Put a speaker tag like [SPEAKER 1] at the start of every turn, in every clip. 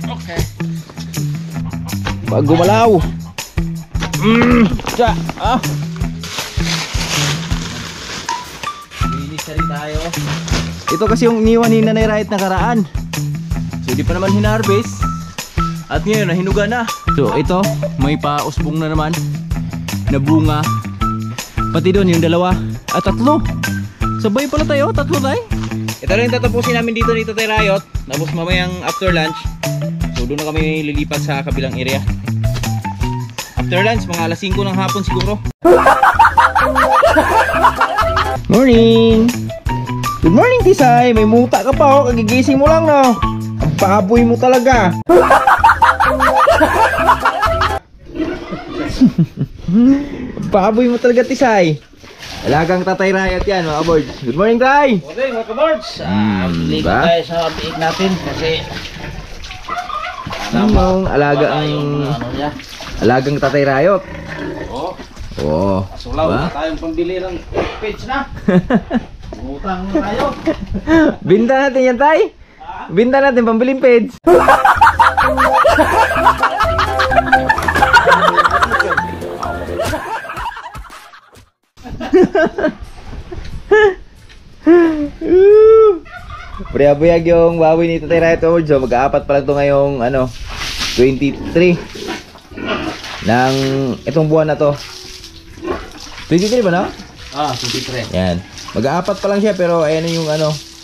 [SPEAKER 1] Okay.
[SPEAKER 2] Pag gumalaw. Linis na rin tayo. Ito kasi yung iniwan ni Nanay Riot na karaan. So di pa naman hinarvest. At ngayon nahinuga na. So ito, may pausbong na naman na bunga. Pati doon yung dalawa. At tatlo. Sabay pala tayo, tatlo tayo. Ito rin tatapusin namin dito ni Tatay Riot. Tapos mamayang after lunch, so doon na kami lilipat sa kabilang area. After lunch, mga alas 5 ng hapon siguro. Morning! Good morning, Tisay! May muta ka pa, oh. Kagigising mo lang, no? Ang baboy mo talaga. Baboy mo talaga, Tisay. Alagang Tatay Riot yan, mga boards. Good morning, Tay!
[SPEAKER 1] Okay, mga kabards. Ligo tayo sa biik natin kasi
[SPEAKER 2] yung alagang Tatay Riot.
[SPEAKER 1] Oo.
[SPEAKER 2] Oo.
[SPEAKER 1] Sulaw na tayong pambili ng page na. Utang na tayo.
[SPEAKER 2] Binta natin yan, Tay. Binta natin pambiling page. Puyag yung baboy ni Tatay Riot, Awards. So mag-aapat pa lang ito ngayong 23 ng itong buwan na to. 23 ba, no?
[SPEAKER 1] 23.
[SPEAKER 2] Yan. Mag-aapat pa lang siya, pero ayan na yung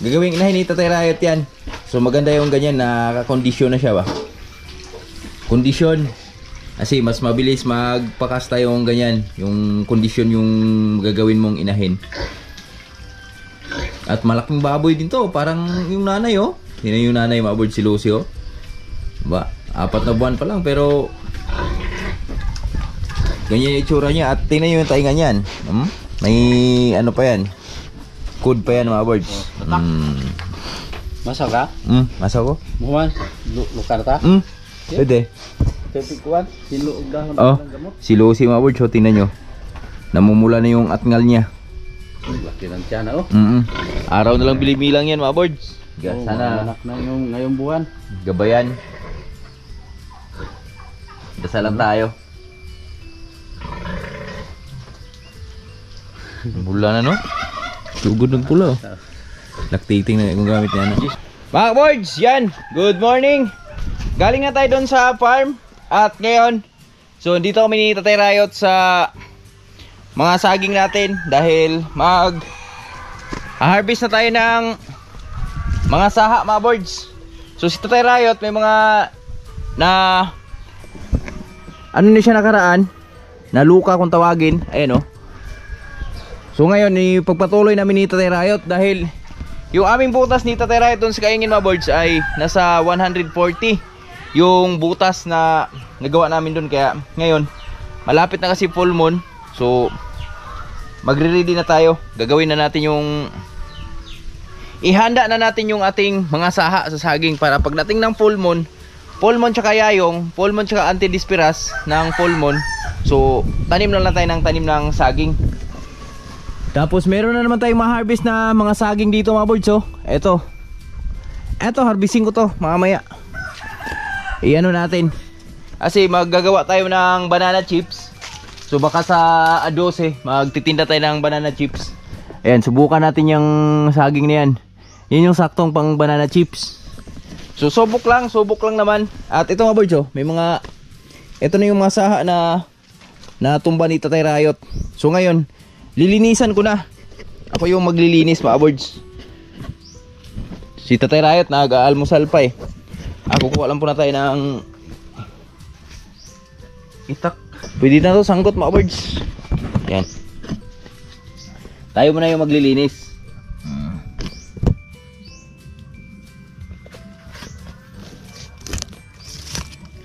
[SPEAKER 2] gagawing inahin ni Tatay Riot yan. So maganda yung ganyan, nakakondisyon na siya ba? Kondisyon. Kasi mas mabilis magpakasta yung ganyan, yung kondisyon yung gagawin mong inahin. At malaking baboy din to, parang yung nanay, oh. Yun yung nanay, mga board, si Lucy, oh. Ba, 4 na buwan pa lang, pero ganyan yung itsura niya. At tingnan nyo yung tainga niyan. May ano pa yan, code pa yan, mga boards.
[SPEAKER 1] Masaw ka?
[SPEAKER 2] Masaw ko.
[SPEAKER 1] Muwan? Lukar ta?
[SPEAKER 2] Pwede.
[SPEAKER 1] Pepikuan? Sinuog dahon
[SPEAKER 2] Oh,
[SPEAKER 1] ng gamot?
[SPEAKER 2] si Lucy, mga boards, so tingnan nyo. Namumula na yung atngal niya.
[SPEAKER 1] Laki ng tiyan, oh.
[SPEAKER 2] Araw na lang bilimilang yan, mga boards.
[SPEAKER 1] Sana anak na yung ngayong buwan.
[SPEAKER 2] Gabayan. Dasalan tayo. Pula na, no? Sugod ng pula, oh. Lactating na kung gamit niya, no? Mga boards, yan. Good morning. Galing na tayo doon sa farm. At ngayon, so dito kami ni Tatay Riot sa mga saging natin. Dahil harvest na tayo ng mga saha, mga boards. So si Tatay Riot may mga ano na siya nakaraan, na luka kung tawagin. Ayan, oh. So ngayon ipagpatuloy namin ni Tatay Riot dahil yung aming butas ni Tatay Riot doon sa Kaingin, mga boards, ay nasa 140 yung butas na nagawa namin doon. Kaya ngayon malapit na kasi full moon, so magre-ready na tayo. Gagawin na natin yung ihanda na natin yung ating mga saha sa saging para pagdating ng full moon tsaka yayong, full moon tsaka antidispiras ng full moon, so tanim lang tayo ng tanim ng saging. Tapos meron na naman tayong ma-harvest na mga saging dito, mga boards. So eto harvesting ko to mamaya. Iano natin kasi maggagawa tayo ng banana chips. So baka sa 12 magtitinda tayo ng banana chips. Ayan, subukan natin yung saging na yan. Yan yung saktong pang banana chips. So subok lang naman. At ito, mga boards, oh, may mga, ito na yung mga saha na natumba ni Tatay Riot. So ngayon lilinisan ko na. Ako yung maglilinis, mga boards. Si Tatay Riot nag-aalmusal pa eh. Ako kuha lang po na tayo ng itak. Pwede na to, sanggot, mga boards. Yan. Tayo muna yung maglilinis.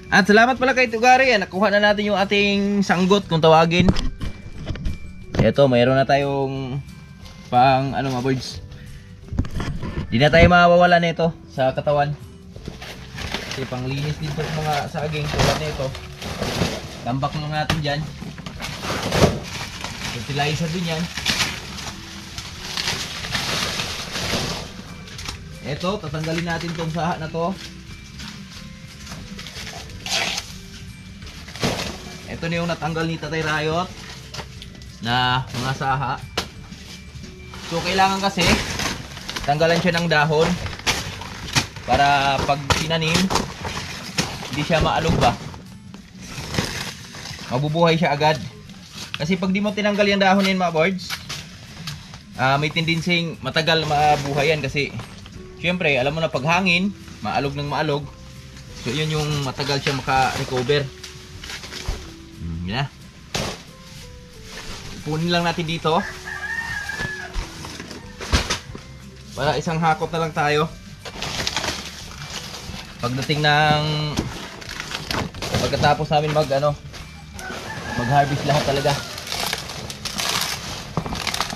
[SPEAKER 2] At salamat pala kay Tugari. Nakuha na natin yung ating sanggot kung tawagin. Eto, mayroon na tayong pang mga boards. Di na tayo mawawala nito sa katawan. Kasi panglinis dito mga saging tulad nito. Tambak lang natin dyan. Fertilizer din yan. Eto, tatanggalin natin tong saha na to. Ito na yung natanggal ni Tatay Rayot na mga saha. So kailangan kasi tanggalan siya ng dahon para pag tinanim hindi siya maalog ba. Mabubuhay siya agad. Kasi pag di mo tinanggal yung dahon yan mga birds, may tendency matagal mabuhay yan kasi syempre alam mo na pag hangin, maalog ng maalog. So yun yung matagal siya maka-recover. Yun na. Punin lang natin dito. Para isang hakot na lang tayo. Pagdating ng pagkatapos namin mag-harvest lahat talaga.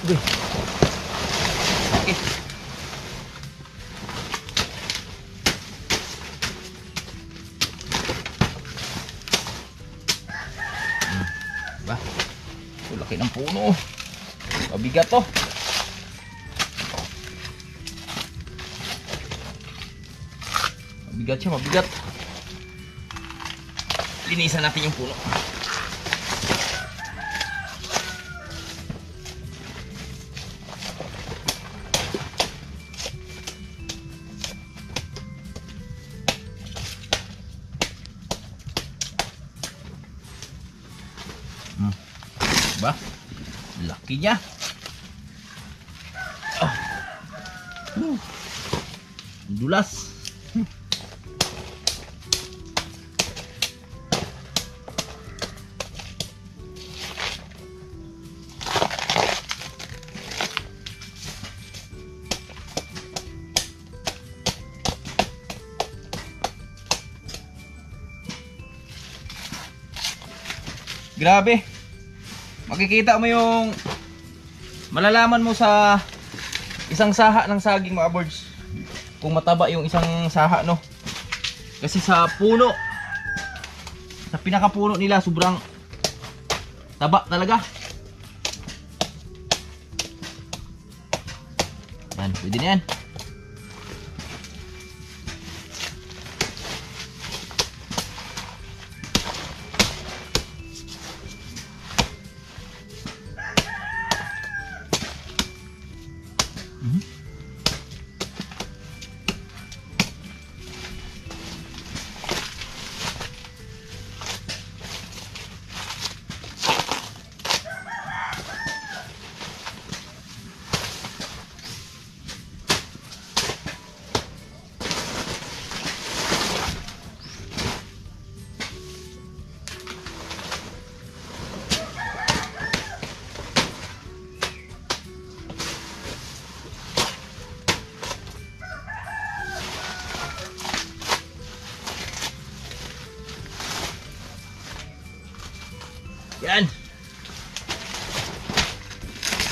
[SPEAKER 2] Okay. Okay. Ba? Laki ng puno. Mabigat to. Mabigat siya, mabigat. Linisan natin yung puno. Ba? Laki niya. Dulas. Grabe. Makikita mo yung malalaman mo sa isang saha ng saging mga birds kung mataba yung isang saha, no? Kasi sa puno, sa pinakapuno nila sobrang taba talaga. Yan, pwede na yan. Yan.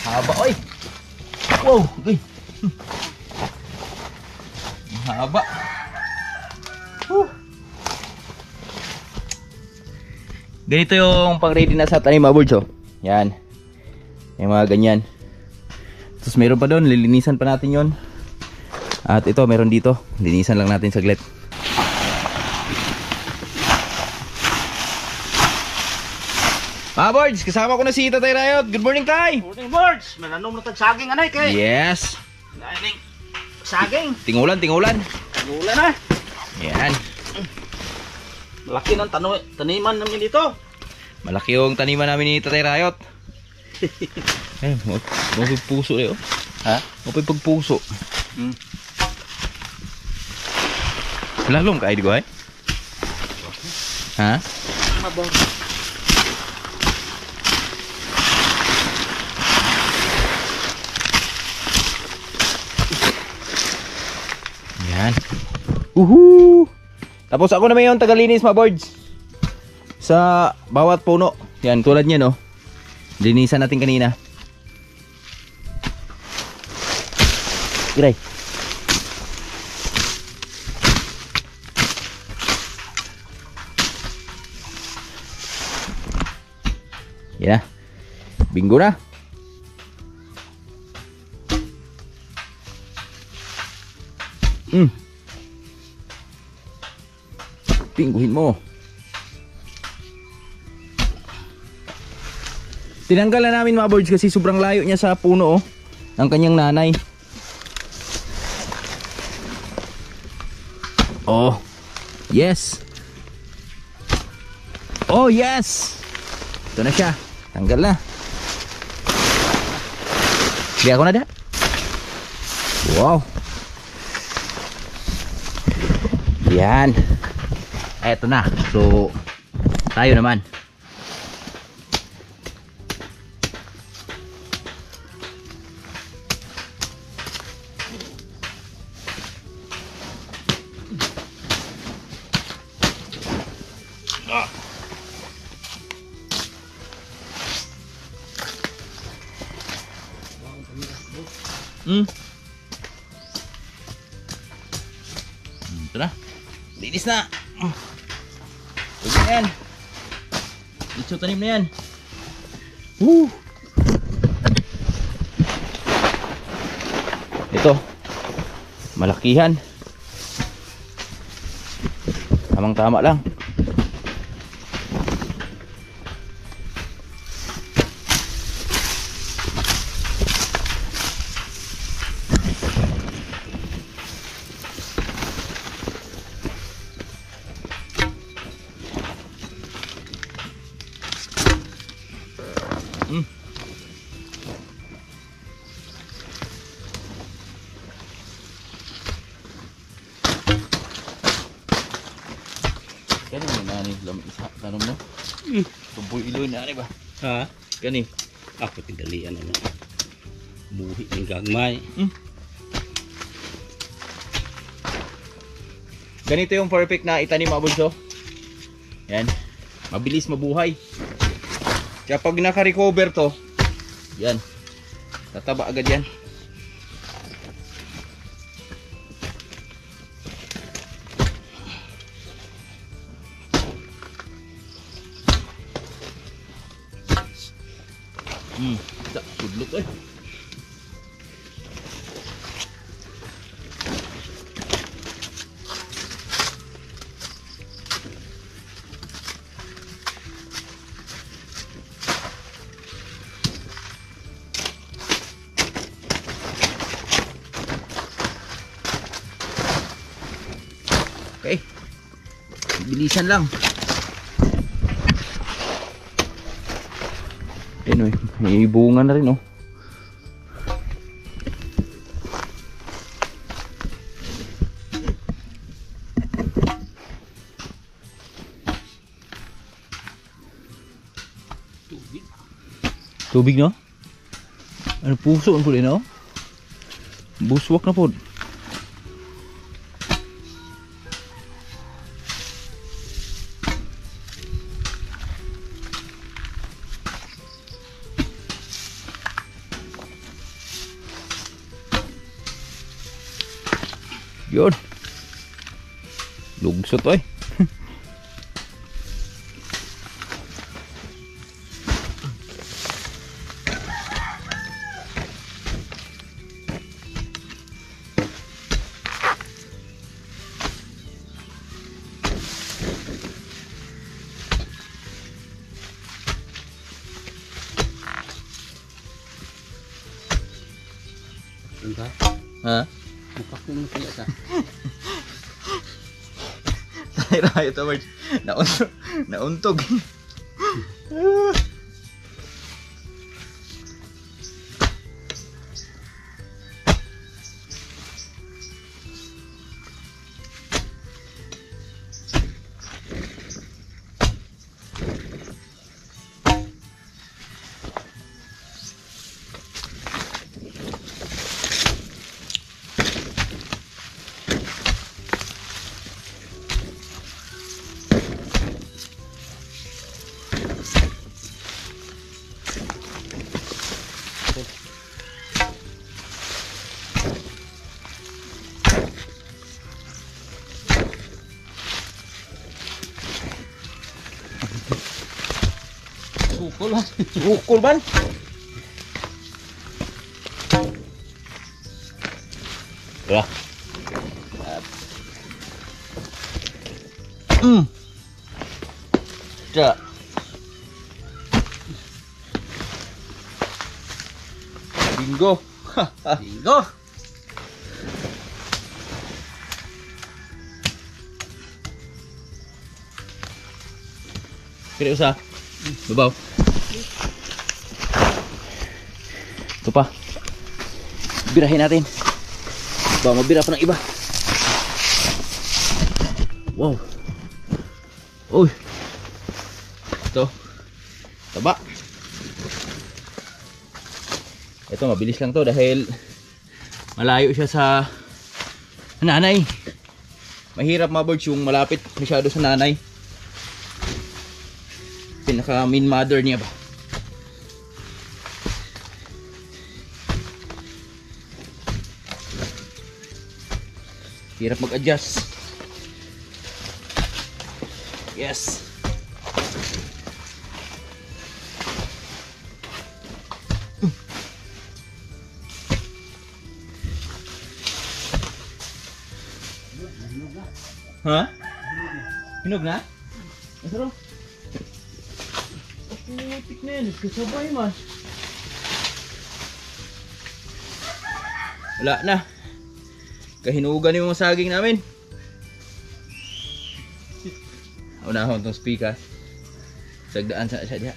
[SPEAKER 2] Haba, oy. Wow, okay. Haba. Ganito yung pang-ready na sa tanim mga birds, oh. Yan. Yung mga ganyan. Tapos meron pa doon, lilinisan pa natin yon. At ito, meron dito. Linisan lang natin saglit. Mga birds, kasama ko na si Tatay Rayot. Good morning, Tay!
[SPEAKER 1] Good morning, birds! Mananom na tagsaging anay kay.
[SPEAKER 2] Yes!
[SPEAKER 1] Dahil saging.
[SPEAKER 2] Tingulan, tingulan.
[SPEAKER 1] Tingulan na.
[SPEAKER 2] Yan.
[SPEAKER 1] Malaki ng taniman namin dito.
[SPEAKER 2] Malaki yung taniman namin ni Tatay Rayot. Eh, mapagpuso eh, oh. Ha? Mapagpuso. Lalong ka, Edgo, eh? Ha?
[SPEAKER 1] Mabang.
[SPEAKER 2] Yan. Uhu! Tapos ako naman yung tagalinis mga birds. Sa bawat puno. Yan, tulad niya, no? Linisan natin kanina. Giray. Yan na. Bingo na. Pingguhin mo. Tinanggal na namin mga birds kasi sobrang layo niya sa puno ng kanyang nanay. Oh. Yes. Oh yes. Ito na siya. Tanggal na. Bigyan ko na da. Wow. Yan. Eto na. So, tayo naman. Ito na. Linis na. Ito na yan. Ito tanim na yan. Ito. Malakihan. Tamang tama lang. Kani na ni lam isa tanong mo. Tuboy iloy na ani ba?
[SPEAKER 3] Ha?
[SPEAKER 2] Kani.
[SPEAKER 3] Ako tidalian ano. Buhi ng gagmay.
[SPEAKER 2] Ganito yung perfect na itanim mga bunso. Yan. Mabilis mabuhay. Kaya pag naka-recover to, yan. Tataba agad yan. Sudlot eh. Okay. Bilisan lang. Ayun, may bunga na rin oh. Tubig no? Ano puso ang puli no? Buswak na po. Yun. Lugsot oy.
[SPEAKER 3] Entah.
[SPEAKER 2] Ha?
[SPEAKER 3] Buka ko na kaya ka.
[SPEAKER 2] Tayo ito, Marge. Nauntog.
[SPEAKER 3] Sukol lah.
[SPEAKER 2] Ukol ban? Ya. Ja. Bingo.
[SPEAKER 1] Bingo.
[SPEAKER 2] Kira usa. Babaw. Ito pa. Birahin natin. Ba, mabira pa ng iba. Wow. Uy. Ito. Taba. Ito mabilis lang to dahil malayo siya sa nanay. Mahirap mga yung malapit masyado sa nanay. Pinaka main mother niya ba. Hirap mag-adjust. Yes. Ha? Hinog na? Masarap. Putik na yan. Kasabay man. Wala na. Kahinugan yung mga saging namin. Unahon itong speaker. Sagdaan sa siya diya.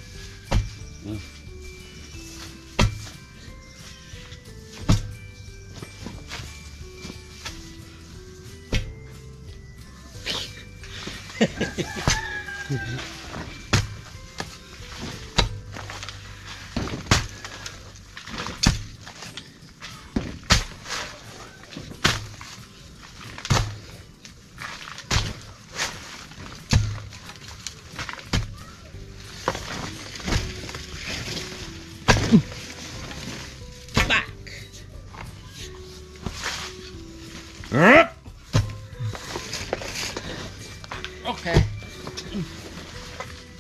[SPEAKER 1] Okay.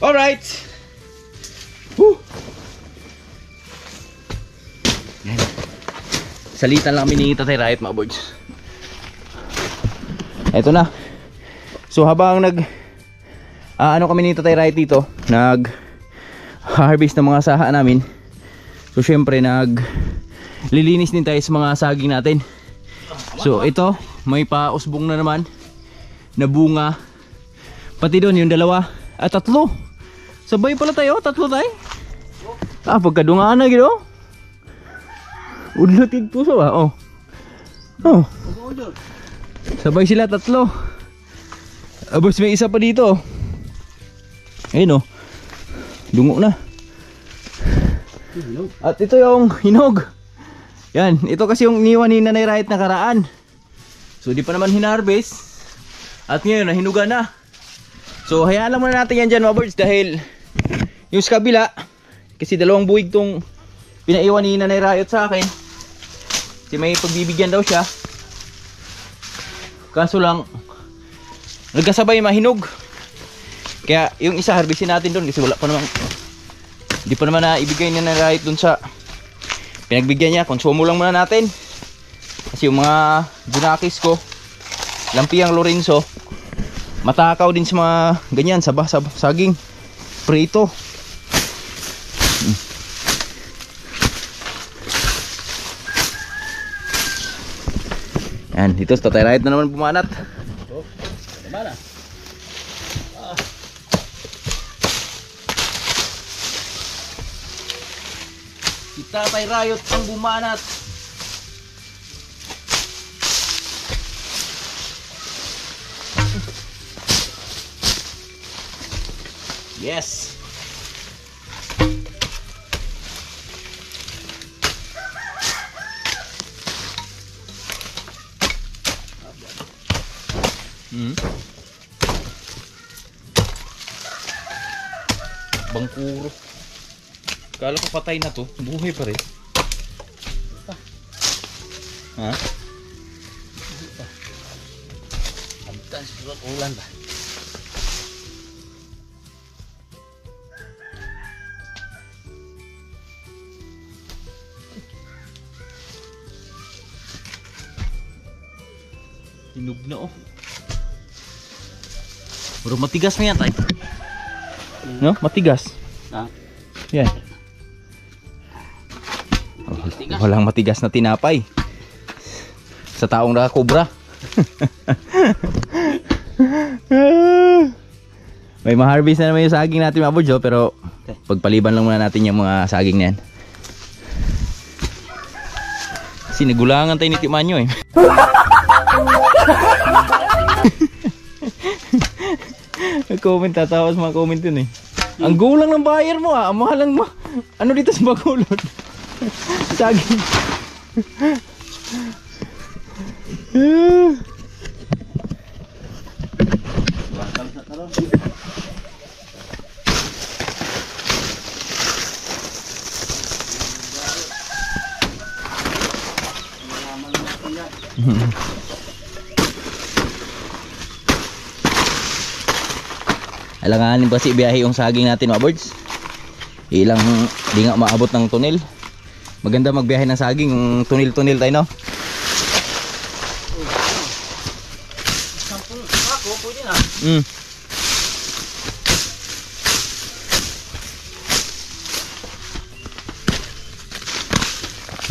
[SPEAKER 2] Alright. Woo. Yan. Salitan lang kami ni Tatay Riot mga boys. Eto na. So habang ano kami ni Tatay Riot dito, harvest ng mga saha namin. So syempre lilinis din tayo sa mga saging natin. So ito, may pausbong na naman na bunga. Pati doon yung dalawa at tatlo. Sabay pala tayo, tatlo tayo. Pagkadungaan na gitu. Udlot ito sa ba? Oh. Sabay sila tatlo. Abos may isa pa dito. Ayun oh. Dungo na. At ito yung hinog. Yan, ito kasi yung iniwan ni Nanay Riot nakaraan. So di pa naman hinarvest. At ngayon nahinuga na. So hayaan lang muna natin yan dyan mga birds dahil yung sa kabila, kasi dalawang buwig tong pinaiwan ni Nanay Riot sa akin. Kasi may pagbibigyan daw siya. Kaso lang nagkasabay mahinog. Kaya yung isa harvestin natin doon kasi wala pa naman, hindi pa naman na ibigay ni Nanay Riot doon sa pinagbigyan niya. Konsumo lang muna natin. Kasi yung mga junakis ko, Lampiang Lorenzo, matakaw din sa mga ganyan, saging prito. Yan, dito sa Tatay Riot na naman bumanat.
[SPEAKER 1] Mana?
[SPEAKER 2] Si Tatay Riot ang bumanat. Yes. Bangkuro. Kala ko patay na to, buhay pa rin. Ha?
[SPEAKER 1] Amtan surat ulan ba?
[SPEAKER 2] Hinog na oh. Pero matigas mo yan, tay. No? Matigas.
[SPEAKER 1] Ah.
[SPEAKER 2] Yan. Walang matigas na tinapay. Sa taong nakakobra. May ma-harvest na naman yung saging natin mga bods, pero pagpaliban lang muna natin yung mga saging na yan. Kasi nagulangan tayo ni Timanyo eh. Nag-comment, tatawa sa mga comment yun eh. Ang gulang ng buyer mo ah, ang mahal lang mo. Ano dito sa Bacolod? Saging. Alanganin kasi biyahe yung saging natin mga birds. Ilang di nga maabot ng tunnel. Maganda magbiyahe ng saging yung tunnel-tunnel tayo, no?
[SPEAKER 1] Ako, pwede na.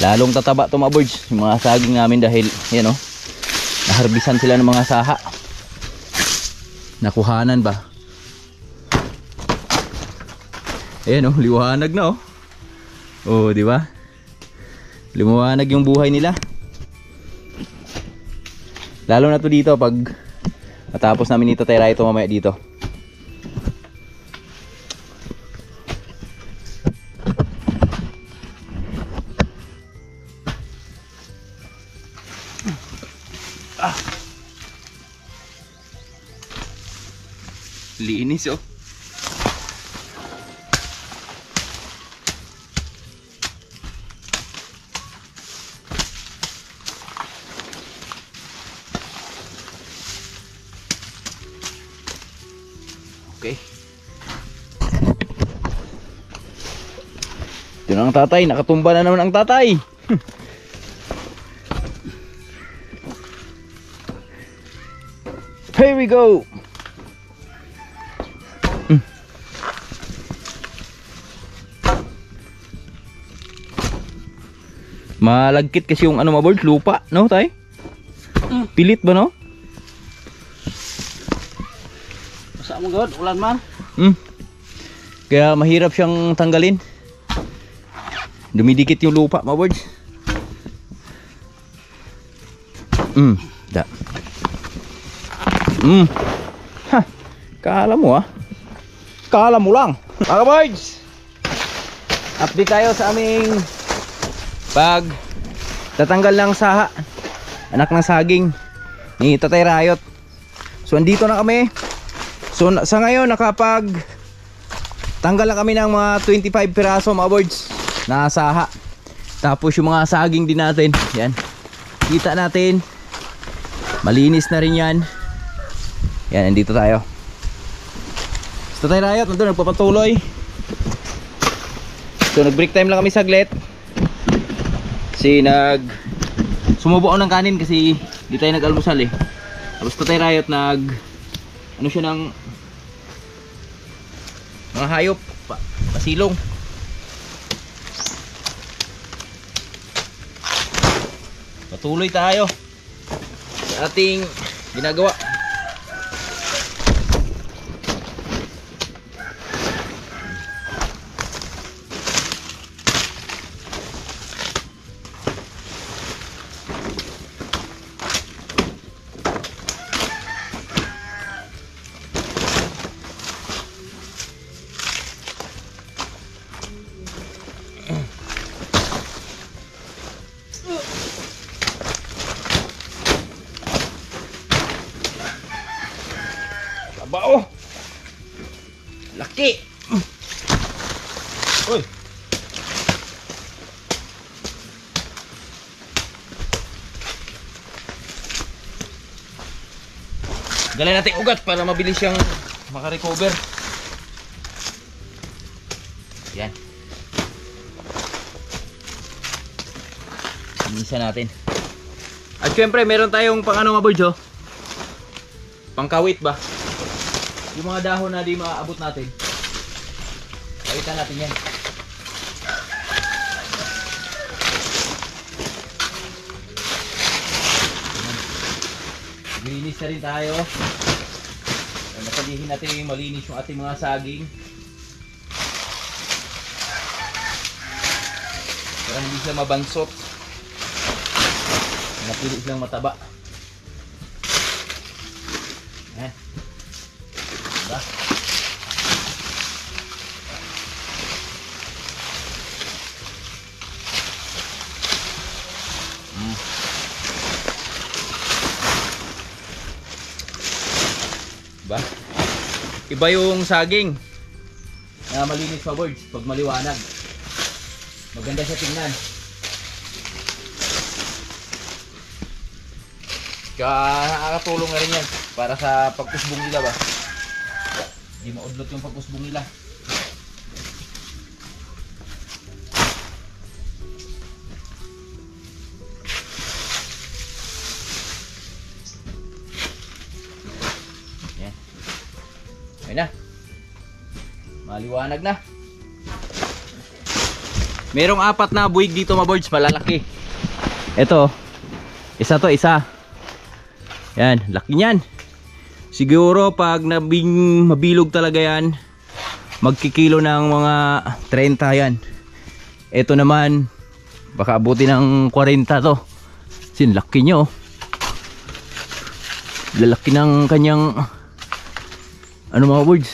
[SPEAKER 2] Lalong tataba to mga birds, yung mga saging namin dahil yan, no? Naharbisan sila ng mga saha. Nakuhanan ba? Ayan oh, liwanag na oh. Oh, di ba? Liwanag yung buhay nila. Lalo na to dito pag matapos namin ito tira ito mamaya dito. Linis oh. Okay. Ito na ang tatay, nakatumba na naman ang tatay. Here we go. Malagkit kasi yung ano mabold, lupa, no tay? Pilit ba no?
[SPEAKER 1] Masa mo gawad, ulan man.
[SPEAKER 2] Kaya mahirap siyang tanggalin. Dumidikit yung lupa mabold. Da. Ha, kala mo ah. Kala mo lang. Mga boys, update tayo sa aming pag tatanggal ng saha, anak ng saging ni Tatay Rayot. So andito na kami. So sa ngayon nakapag tanggal na kami ng mga 25 piraso mga boys na saha. Tapos yung mga saging din natin, yan, kita natin malinis na rin yan. Yan, andito tayo. So Tatay Rayot nandun nagpapatuloy. So nag break time lang kami saglit. Kasi sumubo ako ng kanin kasi di tayo nag-almusal eh. Tapos Tatay Rayot ano siya ng mga hayop, pasilong. Patuloy tayo sa ating ginagawa. Bao. Laki. Uy. Galay natin ugat para mabilis siyang makarecover. Yan. Inisa natin. At syempre meron tayong pang ano mga boys oh. Pangkawit ba? Yung mga dahon na di maaabot natin, kawitan natin yan. Maglinis na rin tayo. Napalihin natin malinis yung ating mga saging para hindi sila mabansot. Napili silang mataba. Diba? Diba? Iba yung saging na malinis pa boards pag maliwanag. Maganda siya tingnan. Kaya nakakatulong na rin yan para sa pagkusbong nila ba. Hindi maudlot yung pagkusbong nila. Yan. Ayun na. Maliwanag na. Merong 4 na buwig dito mga boards, malalaki. Ito, isa to, isa. Yan, laki niyan. Siguro pag mabilog talaga yan, magkikilo ng mga 30 yan. Ito naman, baka abuti ng 40 to. Sin, laki nyo. Lalaki ng kanyang, ano mga boards,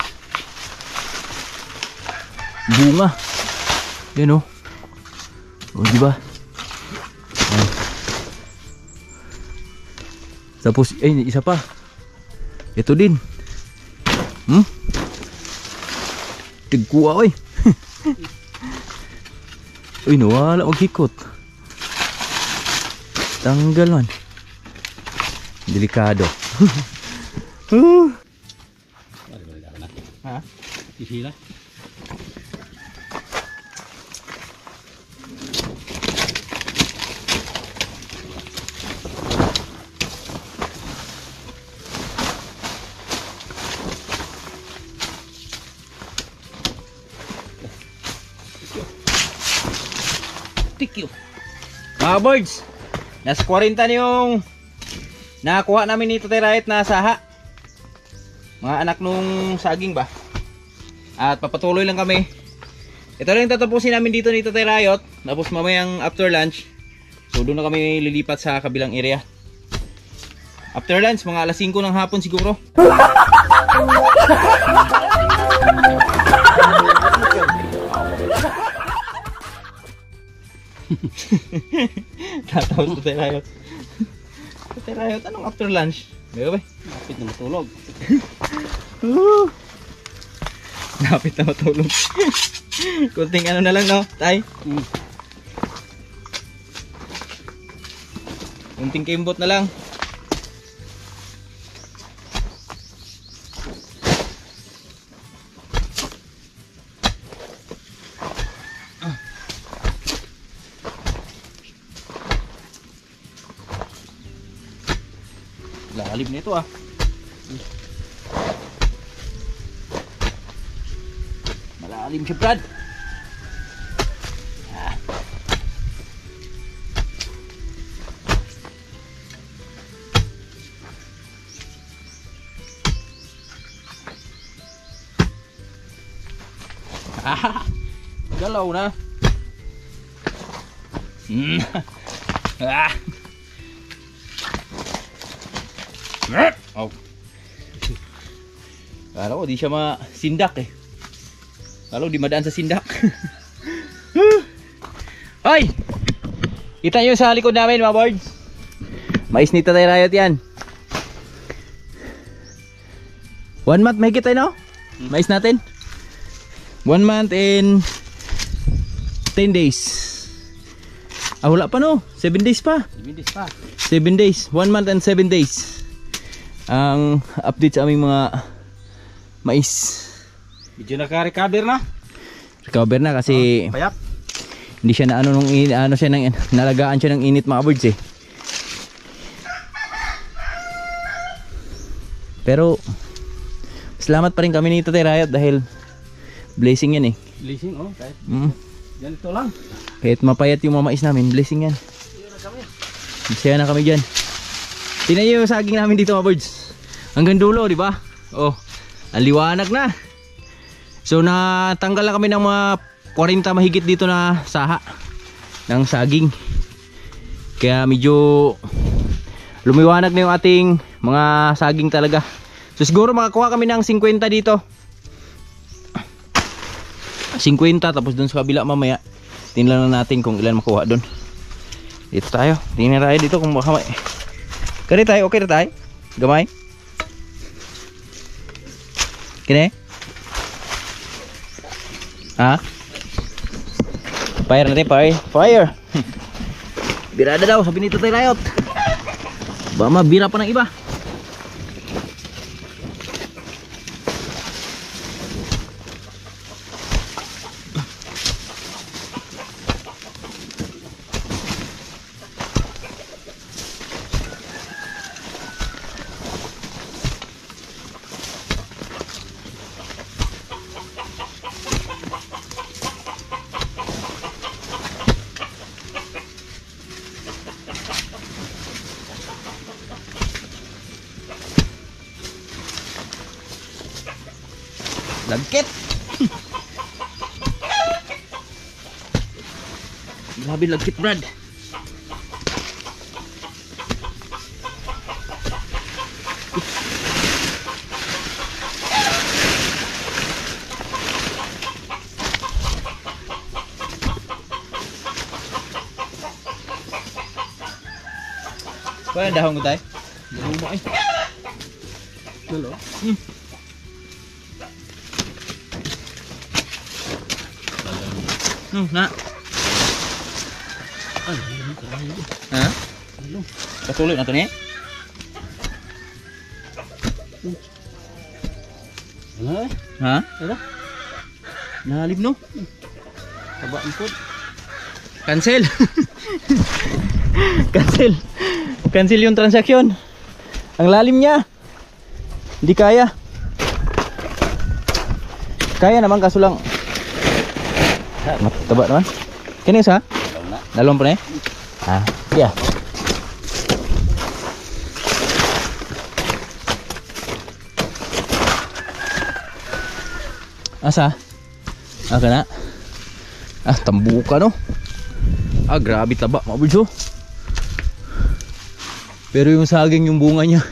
[SPEAKER 2] bunga. Yan o. O diba? Ayan. Tapos, ay, isa pa. Ito din. Tigkuha, oy. Uy, nawala maghikot. Tanggal man. Delikado. Ha?
[SPEAKER 3] Sisila.
[SPEAKER 2] Tikyo. Mga birds, nasa 40 na yung nakakuha namin ni Tatay Riot na saha. Mga anak nung saging ba. At papatuloy lang kami. Ito lang tatapusin namin dito ni Tatay Riot. Tapos mamayang after lunch, so doon na kami lilipat sa kabilang area. After lunch, mga alas 5 ng hapon siguro. Tatawag sa Tatay Riot. Tatay Riot, anong after lunch? Diba ba?
[SPEAKER 3] Kapit na matulog.
[SPEAKER 2] Napit na matulog. Kunting ano na lang, no, Tay? Kunting kimbot na lang. Lalim nito ah. Malalim siya, Brad. Galaw na. Oh. Kala ko di siya masindak eh. Kala ko di madaan sa sindak. Hoy! Kita nyo sa likod namin mga boards. Mais ni Tatay Riot yan. 1 month may kita no? Mais natin. 1 month and 10 days. Ah wala pa no? 7 days pa.
[SPEAKER 3] 7 days pa.
[SPEAKER 2] 7 days. 1 month and 7 days. Ang update sa aming mga mais.
[SPEAKER 3] Medyo naka-recover na.
[SPEAKER 2] Recover na kasi
[SPEAKER 3] Payat.
[SPEAKER 2] hindi siya na ano nung ano siya nang nalagaan siya ng init mga birds eh. Pero Salamat pa rin kami ni Tatay Rayot dahil blessing yan eh.
[SPEAKER 1] Blessing, oh. Kahit ganito lang.
[SPEAKER 2] Kahit mapayat yung mamais namin, blessing yan. Masaya na kami dyan. Tingnan nyo yung saging namin dito mga birds. Hanggang dulo, di ba? Oh, ang liwanag na. So natanggal na kami ng mga 40 mahigit dito na saha ng saging. Kaya medyo lumiwanag na yung ating mga saging talaga. So siguro makakuha kami ng 50 dito. 50 tapos dun sa kabila mamaya. Tingnan lang natin kung ilan makuha dun. Dito tayo. Tingnan tayo dito kung baka may. Kani tayo, okay na tayo? Gamay? Kini? Ha? Fire natin, fire. Fire! Birada daw, sabi nito tayo Rayot. Ba mabira pa ng iba. Lagkit. Grabe lagkit, Brad. Kaya dahon ko tayo. Luma eh. Dalo. Na. Ha? Kasulit na ito niya? Ha? Nahalib no? Tabaan po. Cancel. Cancel. Cancel yung transaksyon. Ang lalim niya. Hindi kaya. Kaya naman kaso lang mataba naman. Kini sa? Dalawang pa na eh? Ah, iya. Asa? Aka na? Ah, tambuka no? Ah, grabe taba mga birds oh. Pero yung saging yung bunga niya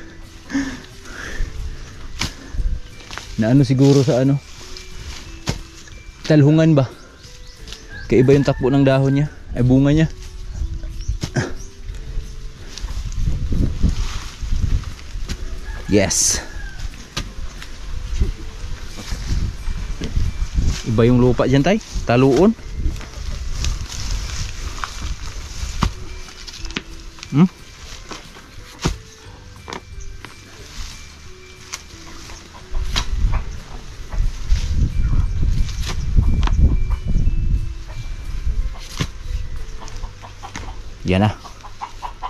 [SPEAKER 2] na ano siguro sa ano talhungan ba? Kaiba yung takbo ng dahon niya ay bunga niya. Yes. Iba yung lupa dyan tay. Taluon. Yan na.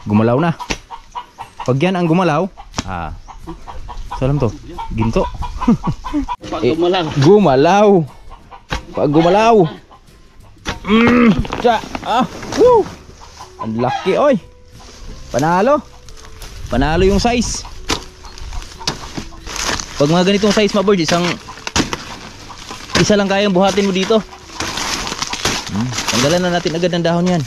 [SPEAKER 2] Gumalaw na. Pag yan ang gumalaw, salam to. Ginto.
[SPEAKER 1] Pag gumalaw.
[SPEAKER 2] Gumalaw. Pag gumalaw. Woo. Ang laki oy. Panalo. Panalo yung size. Pag mga ganitong size mga birds, isa lang kayang buhatin mo dito. Tanggalan na natin agad ng dahon yan.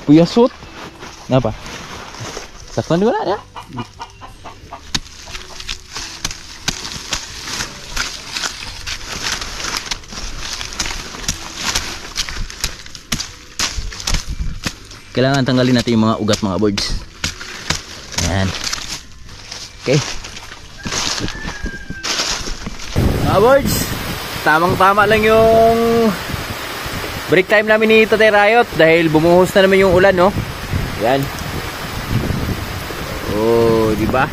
[SPEAKER 2] Puyasot. Kenapa? Saktan juga ya? Kailangan tanggalin natin yung mga ugat mga birds. Ayan. Okay. Mga birds, tamang-tama lang yung break time namin ni Tatay Rayot dahil bumuhos na naman yung ulan, no? Yan. Oh, di ba?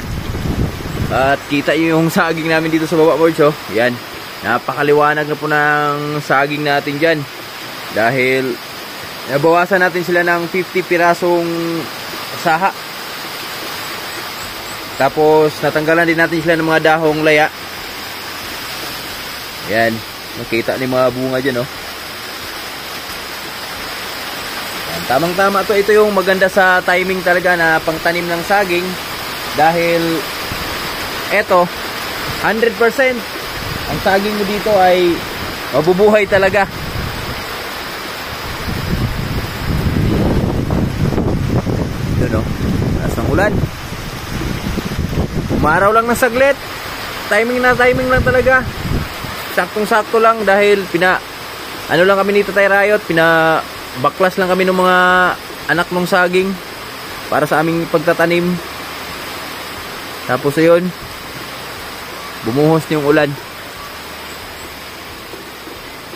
[SPEAKER 2] At kita yung saging namin dito sa baba, birds, oh. Yan. napakaliwanag na po ng saging natin dyan. Dahil nabawasan natin sila ng 50 pirasong saha. Tapos natanggalan din natin sila ng mga dahong laya. Yan, makita ni mga bunga dyan, oh. Yan, tamang-tama to. Ito yung maganda sa timing talaga na pangtanim ng saging. Dahil eto, 100% ang saging mo dito ay mabubuhay talaga. Yun, oh, taas ng ulan. Umaraw lang ng saglit. Timing lang talaga. Saktong-sakto lang dahil ano lang kami ni Tatay Rayot, baklas lang kami ng mga anak ng saging para sa aming pagtatanim. Tapos ayun, bumuhos na yung ulan.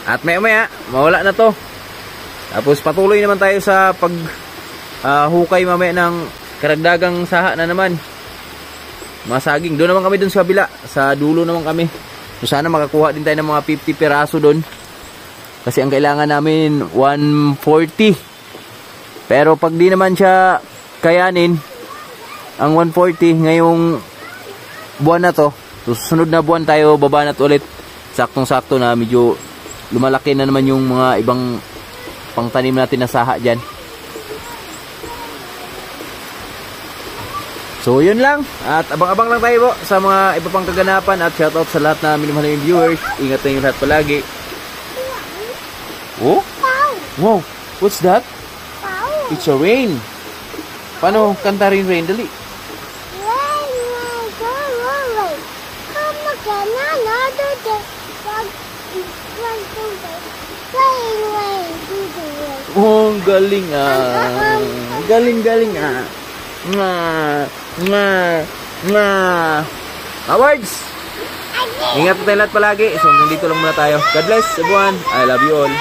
[SPEAKER 2] At maya mawala na to. Tapos patuloy naman tayo sa hukay mamaya ng karagdagang saha na naman. Mga saging. Doon naman kami dun sa kabila. Sa dulo naman kami. So sana makakuha din tayo ng mga 50 piraso doon. Kasi ang kailangan namin 140. Pero pag di naman siya kayanin, ang 140 ngayong buwan na to, susunod na buwan tayo babanat ulit. Saktong-sakto na medyo lumalaki na naman yung mga ibang pangtanim natin na saha dyan. So yun lang, at abang-abang lang tayo po sa mga iba pang kaganapan. At shoutout sa lahat na minumahal yung viewers. Ingat na yung lahat palagi. Oh? Wow, what's that? It's a rain. Paano kanta rin rain? Dali. Oh, galing ah. Galing ah. Awards! Ingat po tayo lahat palagi. So, nandito lang muna tayo. God bless everyone. I love you all.